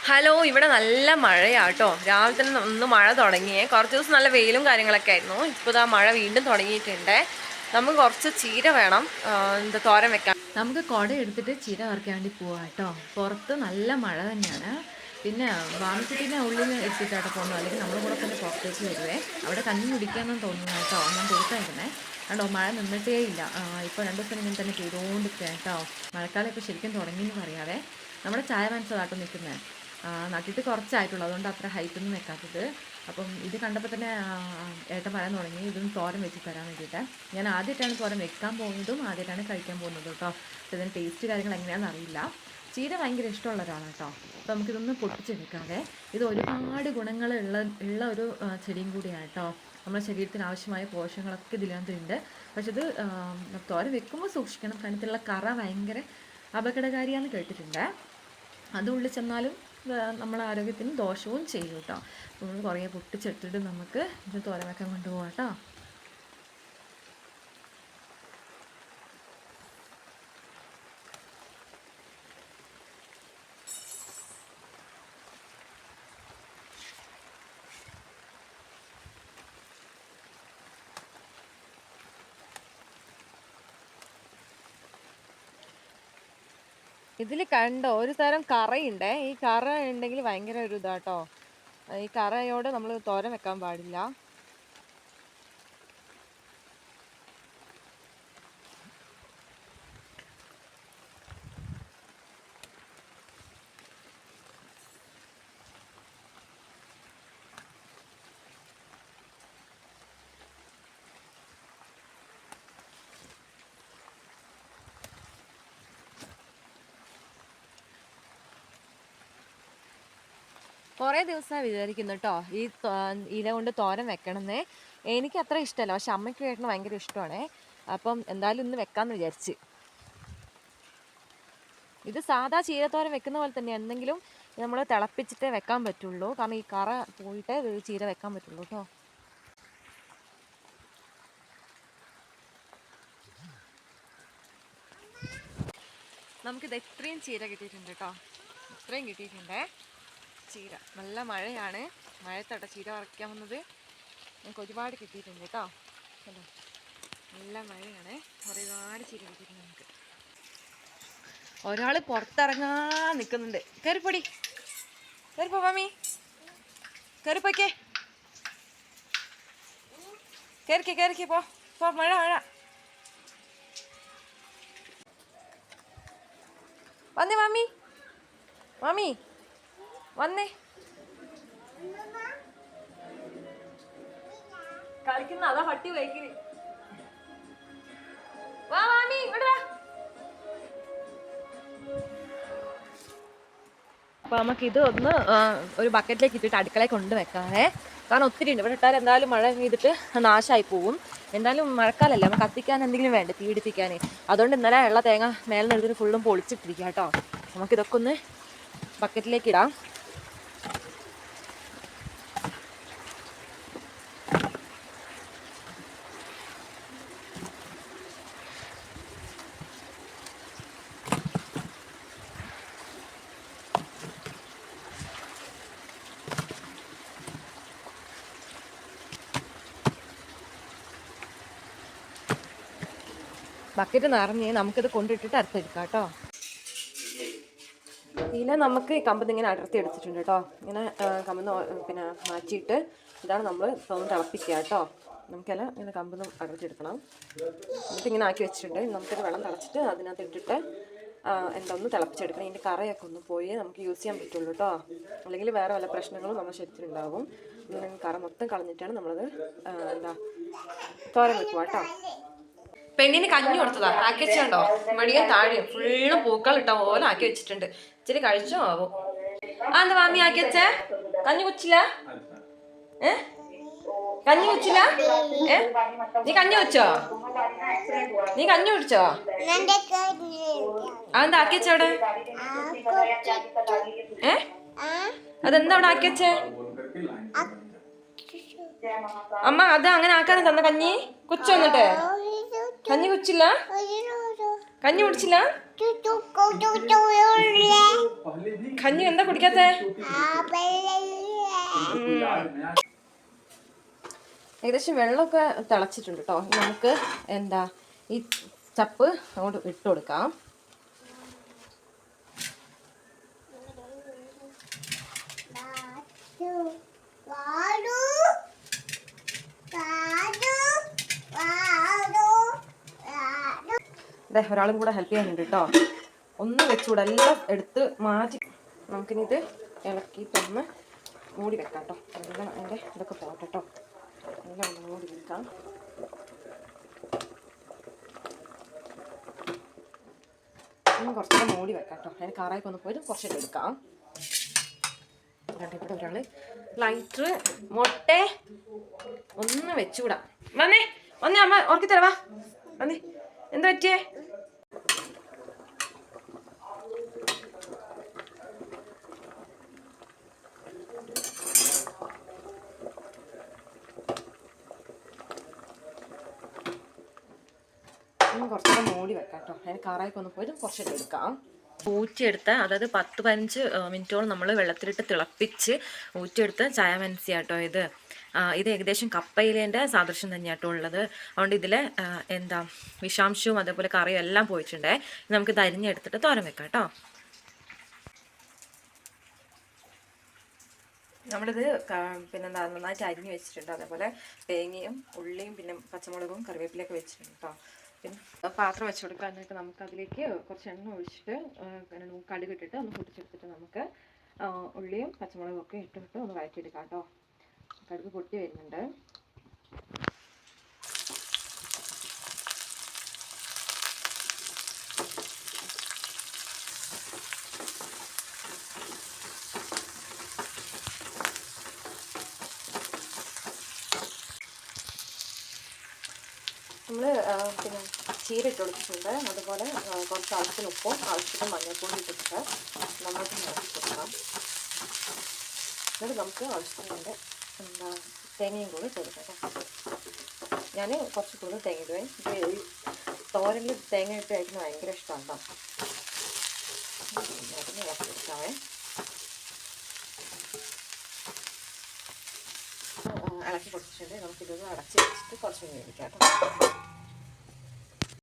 Hello, ഇവിടെ നല്ല മഴയാട്ടോ. രാവിലെ തന്നെ ഒന്ന് മഴ തുടങ്ങിയേ. കുറച്ച് ദിവസം നല്ല വെയിലും കാര്യങ്ങളൊക്കെ ആയിരുന്നു. ഇപ്പോൾ ആ മഴ വീണ്ടും തുടങ്ങിയിട്ടുണ്ട്. നമുക്ക് കുറച്ച് ചീര വേണം, തോരൻ വെക്കാൻ. നമുക്ക് കുട എടുത്തിട്ട് ചീര വറക്കാൻ വേണ്ടി പോവാം കേട്ടോ. പുറത്ത് നല്ല മഴ തന്നെയാണ്. പിന്നെ വാമിക്കുട്ടീനെ ഉള്ളിൽ എത്തിയിട്ടായിട്ട് പോകുന്നു, അല്ലെങ്കിൽ നമ്മുടെ കൂടെ തന്നെ പുറത്തേക്ക് വരുവേ. അവിടെ കഞ്ഞി കുടിക്കാമെന്ന് തോന്നുന്നു കേട്ടോ. ഞാൻ കൊടുത്തായിരുന്നേ. കണ്ടോ, മഴ നിന്നിട്ടേ ഇല്ല. ഇപ്പോൾ 2 ദിവസം ഇങ്ങനെ തന്നെ പെയ്തുകൊണ്ടിരിക്കുക കേട്ടോ. മഴക്കാലം ഇപ്പോൾ ശരിക്കും തുടങ്ങിയെന്ന് പറയാവേ. നമ്മുടെ ചായ മനസ്സതാട്ടോ നിൽക്കുന്നത്. നട്ടിട്ട് കുറച്ചായിട്ടുള്ളൂ, അതുകൊണ്ട് അത്ര ഹൈറ്റൊന്നും വെക്കാത്തത്. അപ്പം ഇത് കണ്ടപ്പോൾ തന്നെ ഏട്ടൻ പറയാൻ തുടങ്ങി ഇതും തോരൻ വെച്ച് തരാൻ വേണ്ടിയിട്ട്. ഞാൻ ആദ്യമായിട്ടാണ് തോരൻ വെക്കാൻ പോകുന്നതും ആദ്യമായിട്ടാണ് കഴിക്കാൻ പോകുന്നത് കേട്ടോ. അപ്പോൾ ഇതിന് ടേസ്റ്റ് കാര്യങ്ങൾ എങ്ങനെയാണെന്ന് അറിയില്ല. ചീര ഭയങ്കര ഇഷ്ടമുള്ള ഒരാളാണ് കേട്ടോ. അപ്പോൾ നമുക്കിതൊന്ന് പൊട്ടിച്ചെടുക്കാതെ. ഇത് ഒരുപാട് ഗുണങ്ങളുള്ള ഒരു ചെടിയും കൂടിയാണ് കേട്ടോ. നമ്മുടെ ശരീരത്തിന് ആവശ്യമായ പോഷകങ്ങളൊക്കെ ഇതിനകത്തുണ്ട്. പക്ഷെ ഇത് തോരൻ വെക്കുമ്പോൾ സൂക്ഷിക്കണം. അതിനകത്തുള്ള കറ ഭയങ്കര അപകടകാരിയാണെന്ന് കേട്ടിട്ടുണ്ട്. അത് ഉള്ളിൽ ചെന്നാലും നമ്മളെ ആരോഗ്യത്തിന് ദോഷവും ചെയ്യും കേട്ടോ. നമ്മൾ കുറേ പൊട്ടിച്ചെടുത്തിട്ട് നമുക്ക് ഇത് തോരൻ വെക്കാൻ കൊണ്ടുപോകാം കേട്ടോ. ഇതിൽ കണ്ടോ, ഒരു തരം കറയുണ്ടേ. ഈ കറ ഉണ്ടെങ്കിൽ ഭയങ്കര ഒരു ഇതാട്ടോ. ഈ കറയോട് നമ്മൾ തോരൻ വെക്കാൻ പാടില്ല. കുറേ ദിവസമായി വിചാരിക്കുന്നു കേട്ടോ ഈ ഇല കൊണ്ട് തോരൻ വെക്കണമെന്നേ. എനിക്ക് അത്ര ഇഷ്ടമല്ല, പക്ഷെ അമ്മയ്ക്ക് കേട്ടണ ഭയങ്കര ഇഷ്ടമാണേ. അപ്പം എന്തായാലും ഇന്ന് വെക്കാമെന്ന് വിചാരിച്ച്. ഇത് സാധാ ചീരത്തോരൻ വെക്കുന്ന പോലെ തന്നെ, എന്തെങ്കിലും നമ്മൾ തിളപ്പിച്ചിട്ടേ വെക്കാൻ പറ്റുള്ളൂ. കാരണം ഈ കറ പോയിട്ടേ ചീര വെക്കാൻ പറ്റുള്ളൂ കേട്ടോ. നമുക്കിത് എത്രയും ചീര കിട്ടിയിട്ടുണ്ട് കേട്ടോ. ഇത്രയും കിട്ടിയിട്ടുണ്ടേ ചീര. നല്ല മഴയാണ്, മഴത്തോടെ ചീര വറക്കാൻ വന്നത്. നമുക്ക് ഒരുപാട് കിട്ടിയിട്ടുണ്ട് കേട്ടോ. ഹലോ, നല്ല മഴയാണ്, ഒരുപാട് ചീര കിട്ടിയിട്ടുണ്ട് നമുക്ക്. ഒരാൾ പുറത്തിറങ്ങാൻ നിൽക്കുന്നുണ്ട്. കയറിപ്പൊടി, കയറിപ്പോ മാമി, കയറിപ്പോക്കേ, കയറിക്കേ പോ. മഴ മഴ വന്നേ മാമി, മാമി വന്നേ. കളിക്കുന്ന അതാ പട്ടി വൈകിന്. വാ മാമി, ഇവിടെ വാ. അപ്പൊ നമുക്കിത് ഒന്ന് ഒരു ബക്കറ്റിലേക്ക് ഇട്ടിട്ട് അടുക്കളയിൽ കൊണ്ടുവെക്കാതെ. കാരണം ഒത്തിരി ഉണ്ട് ഇവിടെ. ഇട്ടാൽ എന്തായാലും മഴ പെയ്തിട്ട് നാശമായി പോവും. എന്തായാലും മഴക്കാലല്ലേ, നമുക്ക് കത്തിക്കാൻ എന്തെങ്കിലും വേണ്ടേ, തീ പിടിപ്പിക്കാൻ. അതുകൊണ്ട് ഇന്നലെ ഉള്ള തേങ്ങ മേലിന് എടുത്തിട്ട് ഫുള്ളും പൊളിച്ചിട്ടിരിക്കുക കേട്ടോ. നമുക്കിതൊക്കെ ഒന്ന് ബക്കറ്റിലേക്ക് ഇടാം. ബക്കറ്റ് നിറഞ്ഞ് നമുക്കിത് കൊണ്ടിട്ടിട്ട് അറുത്തെടുക്കാം കേട്ടോ. ഇല നമുക്ക് ഈ കമ്പ് ഇങ്ങനെ അടർത്തി എടുത്തിട്ടുണ്ട് കേട്ടോ. ഇങ്ങനെ കമ്പ് പിന്നെ മാറ്റിയിട്ട് ഇതാണ് നമ്മൾ ഒന്ന് തിളപ്പിക്കുക കേട്ടോ. നമുക്കില ഇങ്ങനെ കമ്പൊന്നും അടർത്തിയെടുക്കണം. എന്നിട്ട് ഇങ്ങനെ ആക്കി വെച്ചിട്ടുണ്ട്. നമുക്കിത് വെള്ളം തിളച്ചിട്ട് അതിനകത്ത് ഇട്ടിട്ട് ഒന്ന് തിളപ്പിച്ചെടുക്കണം. ഇതിൻ്റെ കറയൊക്കെ ഒന്ന് പോയി നമുക്ക് യൂസ് ചെയ്യാൻ പറ്റുള്ളൂ കേട്ടോ. അല്ലെങ്കിൽ വേറെ വല്ല പ്രശ്നങ്ങളും നമ്മുടെ ശരീരത്തിലുണ്ടാകും. കറ മൊത്തം കളഞ്ഞിട്ടാണ് നമ്മളത് തോരൻ വെക്കുക കേട്ടോ. പെണ്ണിന് കഞ്ഞി കൊടുത്തതാ, ആക്കി വെച്ചോ. മടിയും താഴെയും ഫുള്ള് പൂക്കൾ ഇട്ട പോലെ ആക്കി വെച്ചിട്ടുണ്ട്. ഇച്ചിരി കഴിച്ചോ ആവും. എന്താ മാമി ആക്കി വെച്ചേ? കഞ്ഞി കുച്ചില്ല? കഞ്ഞി കുച്ചില്ല? നീ കഞ്ഞി വെച്ചോ? നീ കഞ്ഞി കുടിച്ചോ? അതെന്താ ആക്കി വെച്ചവിടെ? അതെന്താ അവിടെ ആക്കി വെച്ചേ? അമ്മ അത് അങ്ങനെ ആക്കാനും തന്ന കഞ്ഞി കുച്ചോ? എന്നിട്ട് കഞ്ഞി കുച്ചില്ല? കഞ്ഞി കുടിച്ചില്ല? കഞ്ഞി എന്താ കുടിക്കാത്തെ? ഏകദേശം വെള്ളമൊക്കെ തിളച്ചിട്ടുണ്ട് കേട്ടോ. നമുക്ക് എന്താ ഈ ചപ്പ് അങ്ങോട്ട് ഇട്ട് കൊടുക്കാം. അതെ, ഒരാളും കൂടെ ഹെൽപ്പ് ചെയ്യാനുണ്ട് കേട്ടോ. ഒന്നും വെച്ചുകൂടെ, എല്ലാം എടുത്ത് മാറ്റി നമുക്കിനി ഇത് ഇളക്കിയിട്ടൊന്ന് മൂടി വെക്കാം കേട്ടോ. എല്ലാം അതിൻ്റെ ഇതൊക്കെ പോട്ടെ കേട്ടോ. എല്ലാം ഒന്ന് മൂടി വെക്കാം. ഇനി കുറച്ചുകൂടെ മൂടി വെക്കാം കേട്ടോ. അതിന് കാറായിക്ക് ഒന്ന് പോയിട്ട് കുറച്ചിട്ട് എടുക്കാം. ഇവിടെ ഒരാൾ ലൈറ്റർ മുട്ട ഒന്ന് വെച്ചുകൂടാ. വന്നേ വന്നേ അമ്മ ഓർക്കി തരവാ. വന്നേ, എന്താ പറ്റിയേ? കുറച്ചുകൂടെ മൂടി വെക്കാം കേട്ടോ. അതിന് കാറായിക്ക് ഒന്ന് പോയിട്ട് കുറച്ചിട്ട് എടുക്കാം. ഊറ്റിയെടുത്ത, അതായത് 10-15 മിനിറ്റോളം നമ്മൾ വെള്ളത്തിലിട്ട് തിളപ്പിച്ച് ഊറ്റിയെടുത്ത ചായ മനസ്സി കേട്ടോ ഇത്. ഇത് ഏകദേശം കപ്പയിലേൻ്റെ സാദൃശ്യം തന്നെയാട്ടോ ഉള്ളത്. അതുകൊണ്ട് ഇതിൽ എന്താ വിഷാംശവും അതേപോലെ കറിയും എല്ലാം പോയിട്ടുണ്ടേ. നമുക്ക് അരിഞ്ഞെടുത്തിട്ട് തോരൻ വെക്കാം കേട്ടോ. നമ്മളിത് പിന്നെന്താ നന്നായിട്ട് അരിഞ്ഞ് വെച്ചിട്ടുണ്ട്. അതേപോലെ തേങ്ങയും ഉള്ളിയും പിന്നെ പച്ചമുളകും കറിവേപ്പിലൊക്കെ വെച്ചിട്ടുണ്ട് കേട്ടോ. പിന്നെ പാത്രം വെച്ച് കൊടുക്കുക. എന്നിട്ട് നമുക്ക് അതിലേക്ക് കുറച്ച് എണ്ണ ഒഴിച്ചിട്ട് കടുക് ഇട്ടിട്ട് ഒന്ന് പൊട്ടിച്ചെടുത്തിട്ട് നമുക്ക് ഉള്ളിയും പച്ചമുളകും ഒക്കെ ഇട്ടിട്ട് ഒന്ന് വഴറ്റിയെടുക്കാം കേട്ടോ. കടുക് പൊട്ടി വരുന്നുണ്ട്. നമ്മൾ പിന്നെ ചീര ഇട്ട് കൊടുത്തിട്ടുണ്ട്. അതുപോലെ കുറച്ച് ആവശ്യത്തിന് ഉപ്പും ആവശ്യത്തിന് മഞ്ഞൾപ്പൊടി ഇട്ടിട്ട് നന്നായിട്ട് നോക്കി കൊടുക്കാം. എന്നിട്ട് നമുക്ക് ആവശ്യത്തിൻ്റെ എന്താ തേങ്ങയും കൂടി കൊടുക്കാം. ഞാൻ കുറച്ച് കൂടുതൽ തേങ്ങ ഇടുവേ. ഈ തോരനിൽ തേങ്ങ ഇട്ട് കഴിക്കുന്നത് ഭയങ്കര ഇഷ്ടമാണ് കേട്ടോ. അതിന് ഇളക്കി കൊടുക്കാവേ. ഇളക്കി കൊടുത്തിട്ടുണ്ട്. നമുക്കിതൊന്ന് അടച്ച് വെച്ചിട്ട് കുറച്ച് വേവിക്കാം കേട്ടോ.